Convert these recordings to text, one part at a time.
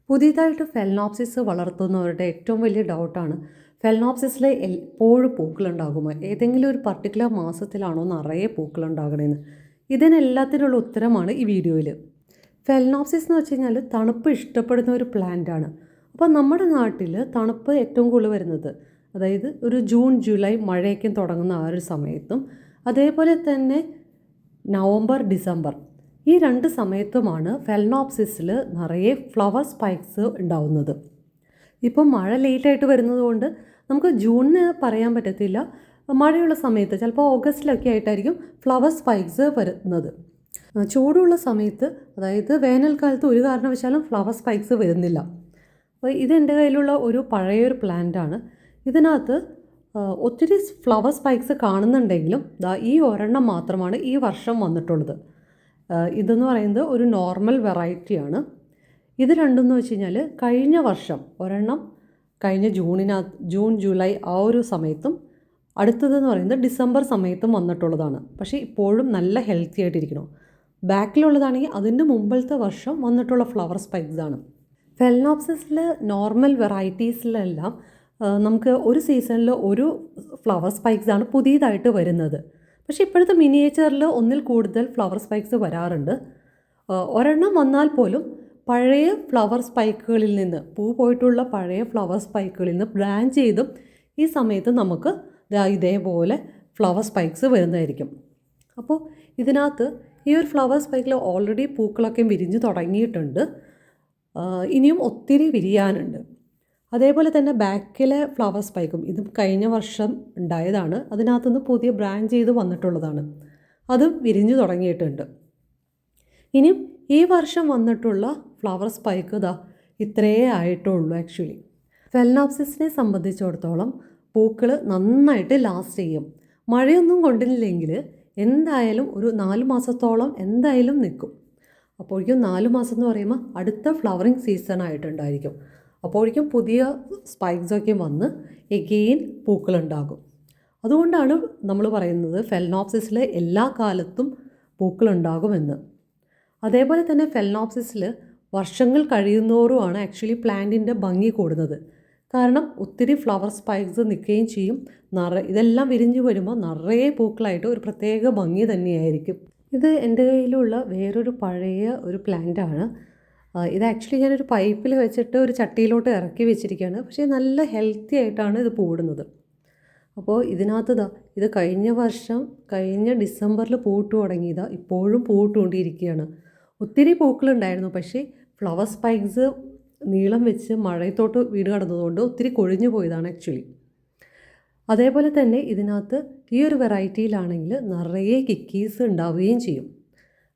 പുതിയതായിട്ട് ഫെലനോപ്സിസ് വളർത്തുന്നവരുടെ ഏറ്റവും വലിയ ഡൗട്ടാണ് ഫെലനോപ്സിസിൽ എപ്പോഴും പൂക്കളുണ്ടാകുമോ, ഏതെങ്കിലും ഒരു പർട്ടിക്കുലർ മാസത്തിലാണോ നിറയെ പൂക്കളുണ്ടാകണമെന്ന്. ഇതിനെല്ലാത്തിനുള്ള ഉത്തരമാണ് ഈ വീഡിയോയിൽ. ഫെലനോപ്സിസ് എന്ന് വെച്ച് കഴിഞ്ഞാൽ തണുപ്പ് ഇഷ്ടപ്പെടുന്ന ഒരു പ്ലാന്റാണ്. അപ്പോൾ നമ്മുടെ നാട്ടിൽ തണുപ്പ് ഏറ്റവും കൂടുതൽ വരുന്നത് അതായത് ഒരു ജൂൺ ജൂലൈ മഴയൊക്കെ തുടങ്ങുന്ന ആ ഒരു സമയത്തും അതേപോലെ തന്നെ നവംബർ ഡിസംബർ ഈ രണ്ട് സമയത്തുമാണ് ഫെലനോപ്സിസിൽ നിറയെ ഫ്ലവർ സ്പൈക്സ് ഉണ്ടാവുന്നത്. ഇപ്പം മഴ ലേറ്റായിട്ട് വരുന്നത് കൊണ്ട് നമുക്ക് ജൂണിന് പറയാൻ പറ്റത്തില്ല. മഴയുള്ള സമയത്ത് ചിലപ്പോൾ ഓഗസ്റ്റിലൊക്കെ ആയിട്ടായിരിക്കും ഫ്ലവർ സ്പൈക്സ് വരുന്നത്. ചൂടുള്ള സമയത്ത് അതായത് വേനൽക്കാലത്ത് ഒരു കാരണവശാലും ഫ്ലവർ സ്പൈക്സ് വരുന്നില്ല. അപ്പോൾ ഇതെൻ്റെ കയ്യിലുള്ള ഒരു പഴയൊരു പ്ലാന്റാണ്. ഇതിനകത്ത് ഒത്തിരി ഫ്ലവർ സ്പൈക്സ് കാണുന്നുണ്ടെങ്കിലും ഈ ഒരെണ്ണം മാത്രമാണ് ഈ വർഷം വന്നിട്ടുള്ളത്. ഇതെന്ന് പറയുന്നത് ഒരു നോർമൽ വെറൈറ്റിയാണ്. ഇത് രണ്ടെന്ന് വെച്ച് കഴിഞ്ഞാൽ കഴിഞ്ഞ വർഷം ഒരെണ്ണം കഴിഞ്ഞ ജൂൺ ജൂലൈ ആ ഒരു സമയത്തും അടുത്തതെന്ന് പറയുന്നത് ഡിസംബർ സമയത്തും വന്നിട്ടുള്ളതാണ്. പക്ഷേ ഇപ്പോഴും നല്ല ഹെൽത്തി ആയിട്ടിരിക്കണം. ബാക്കിലുള്ളതാണെങ്കിൽ അതിൻ്റെ മുമ്പത്തെ വർഷം വന്നിട്ടുള്ള ഫ്ലവർ സ്പൈക്സ് ആണ്. ഫെലനോപ്സിസിൽ നോർമൽ വെറൈറ്റീസിലെല്ലാം നമുക്ക് ഒരു സീസണിൽ ഒരു ഫ്ലവർ സ്പൈക്സ് ആണ് പുതിയതായിട്ട് വരുന്നത്. പക്ഷേ ഇപ്പോഴത്തെ മിനിയേച്ചറിൽ ഒന്നിൽ കൂടുതൽ ഫ്ലവർ സ്പൈക്സ് വരാറുണ്ട്. ഒരെണ്ണം വന്നാൽ പോലും പഴയ ഫ്ലവർ സ്പൈക്കുകളിൽ നിന്ന് പോയിട്ടുള്ള പഴയ ഫ്ലവർ സ്പൈക്കുകളിൽ നിന്ന് ബ്രാഞ്ച് ചെയ്തും ഈ സമയത്ത് നമുക്ക് ഇതേപോലെ ഫ്ലവർ സ്പൈക്സ് വരുന്നതായിരിക്കും. അപ്പോൾ ഇതിനകത്ത് ഈ ഒരു ഫ്ലവർ സ്പൈക്കിൽ ഓൾറെഡി പൂക്കളൊക്കെ വിരിഞ്ഞ് തുടങ്ങിയിട്ടുണ്ട്. ഇനിയും ഒത്തിരി വിരിയാനുണ്ട്. അതേപോലെ തന്നെ ബാക്കിലെ ഫ്ലവർ സ്പൈക്കും ഇതും കഴിഞ്ഞ വർഷം ഉണ്ടായതാണ്. അതിനകത്തുനിന്ന് പുതിയ ബ്രാഞ്ച് ചെയ്ത് വന്നിട്ടുള്ളതാണ്. അതും വിരിഞ്ഞു തുടങ്ങിയിട്ടുണ്ട്. ഇനിയും ഈ വർഷം വന്നിട്ടുള്ള ഫ്ലവർ സ്പൈക്ക് ഇത്രയേ ആയിട്ടുള്ളൂ. ആക്ച്വലി ഫെലനോപ്സിസിനെ സംബന്ധിച്ചിടത്തോളം പൂക്കൾ നന്നായിട്ട് ലാസ്റ്റ് ചെയ്യും. മഴയൊന്നും കൊണ്ടില്ലെങ്കിൽ എന്തായാലും ഒരു 4 മാസത്തോളം എന്തായാലും നിൽക്കും. അപ്പോഴേക്കും 4 മാസം എന്ന് പറയുമ്പോൾ അടുത്ത ഫ്ലവറിങ് സീസൺ ആയിട്ടുണ്ടായിരിക്കും. അപ്പോഴേക്കും പുതിയ സ്പൈക്സൊക്കെ വന്ന് എഗെയിൻ പൂക്കളുണ്ടാകും. അതുകൊണ്ടാണ് നമ്മൾ പറയുന്നത് ഫെലനോപ്സിസിൽ എല്ലാ കാലത്തും പൂക്കളുണ്ടാകുമെന്ന്. അതേപോലെ തന്നെ ഫെലനോപ്സിസിൽ വർഷങ്ങൾ കഴിയുന്നോറുമാണ് ആക്ച്വലി പ്ലാന്റിൻ്റെ ഭംഗി കൂടുന്നത്. കാരണം ഒത്തിരി ഫ്ലവർ സ്പൈക്സ് നിൽക്കുകയും ചെയ്യും. ഇതെല്ലാം വിരിഞ്ഞു വരുമ്പോൾ നിറയെ പൂക്കളായിട്ട് ഒരു പ്രത്യേക ഭംഗി തന്നെയായിരിക്കും. ഇത് എൻ്റെ കയ്യിലുള്ള വേറൊരു പഴയ ഒരു പ്ലാന്റാണ്. ഇത് ആക്ച്വലി ഞാനൊരു പൈപ്പിൽ വെച്ചിട്ട് ഒരു ചട്ടിയിലോട്ട് ഇറക്കി വെച്ചിരിക്കുകയാണ്. പക്ഷേ നല്ല ഹെൽത്തി ആയിട്ടാണ് ഇത് പൂടുന്നത്. അപ്പോൾ ഇതിനകത്ത് ഇത് കഴിഞ്ഞ ഡിസംബറിൽ പൂട്ട് തുടങ്ങിയതാണ്. ഇപ്പോഴും പൂട്ടുകൊണ്ടിരിക്കുകയാണ്. ഒത്തിരി പൂക്കളുണ്ടായിരുന്നു. പക്ഷേ ഫ്ലവർ സ്പൈക്സ് നീളം വെച്ച് മഴയത്തോട്ട് വീട് കടന്നതുകൊണ്ട് ഒത്തിരി കൊഴിഞ്ഞു പോയതാണ് ആക്ച്വലി. അതേപോലെ തന്നെ ഇതിനകത്ത് ഈ ഒരു വെറൈറ്റിയിലാണെങ്കിൽ നിറയെ കിക്കീസ് ഉണ്ടാവുകയും ചെയ്യും.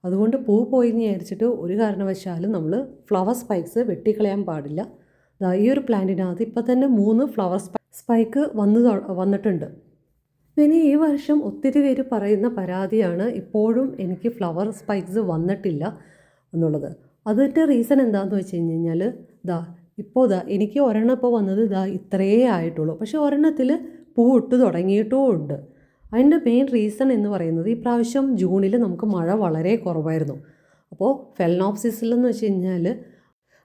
അതുകൊണ്ട് പൂ പോയി എന്ന് വിചാരിച്ചിട്ട് ഒരു കാരണവശാലും നമ്മൾ ഫ്ലവർ സ്പൈക്സ് വെട്ടിക്കളയാൻ പാടില്ല. ഈ ഒരു പ്ലാന്റിനകത്ത് ഇപ്പോൾ തന്നെ 3 ഫ്ലവർ സ്പൈക്ക് വന്നിട്ടുണ്ട്. പിന്നെ ഈ വർഷം ഒത്തിരി പേര് പറയുന്ന പരാതിയാണ് ഇപ്പോഴും എനിക്ക് ഫ്ലവർ സ്പൈക്സ് വന്നിട്ടില്ല എന്നുള്ളത്. അതിൻ്റെ റീസൺ എന്താണെന്ന് വെച്ച് കഴിഞ്ഞാൽ എനിക്ക് ഒരെണ്ണം ഇപ്പോൾ വന്നത് ഇത്രയേ ആയിട്ടുള്ളൂ. പക്ഷേ ഒരെണ്ണത്തിൽ പൂ ഇട്ട് തുടങ്ങിയിട്ടും ഉണ്ട്. അതിൻ്റെ മെയിൻ റീസൺ എന്ന് പറയുന്നത് ഈ പ്രാവശ്യം ജൂണിൽ നമുക്ക് മഴ വളരെ കുറവായിരുന്നു. അപ്പോൾ ഫെലനോപ്സിസിൽ എന്ന് വെച്ച് കഴിഞ്ഞാൽ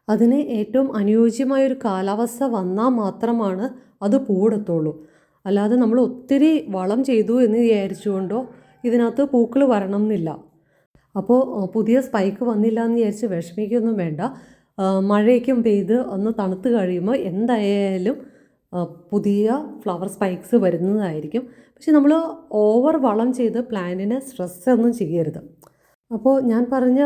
അതിന് ഏറ്റവും അനുയോജ്യമായൊരു കാലാവസ്ഥ വന്നാൽ മാത്രമാണ് അത് പൂവിടത്തുള്ളൂ. അല്ലാതെ നമ്മൾ ഒത്തിരി വളം ചെയ്തു എന്ന് വിചാരിച്ചുകൊണ്ടോ ഇതിനകത്ത് പൂക്കൾ വരണം എന്നില്ല. അപ്പോൾ പുതിയ സ്പൈക്ക് വന്നില്ല എന്ന് വിചാരിച്ച് വിഷമിക്കൊന്നും വേണ്ട. മഴയൊക്കെ പെയ്ത് ഒന്ന് തണുത്ത് കഴിയുമ്പോൾ എന്തായാലും പുതിയ ഫ്ലവർ സ്പൈക്സ് വരുന്നതായിരിക്കും. പക്ഷെ നമ്മൾ ഓവർ വളം ചെയ്ത് പ്ലാന്റിനെ സ്ട്രെസ് ഒന്നും ചെയ്യരുത്. അപ്പോൾ ഞാൻ പറഞ്ഞ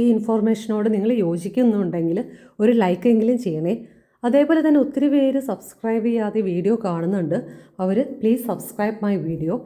ഈ ഇൻഫോർമേഷനോട് നിങ്ങൾ യോജിക്കുന്നുണ്ടെങ്കിൽ ഒരു ലൈക്കെങ്കിലും ചെയ്യണേ. അതേപോലെ തന്നെ ഒത്തിരി പേര് സബ്സ്ക്രൈബ് ചെയ്യാതെ വീഡിയോ കാണുന്നുണ്ട്. അവർ പ്ലീസ് സബ്സ്ക്രൈബ് മൈ വീഡിയോ.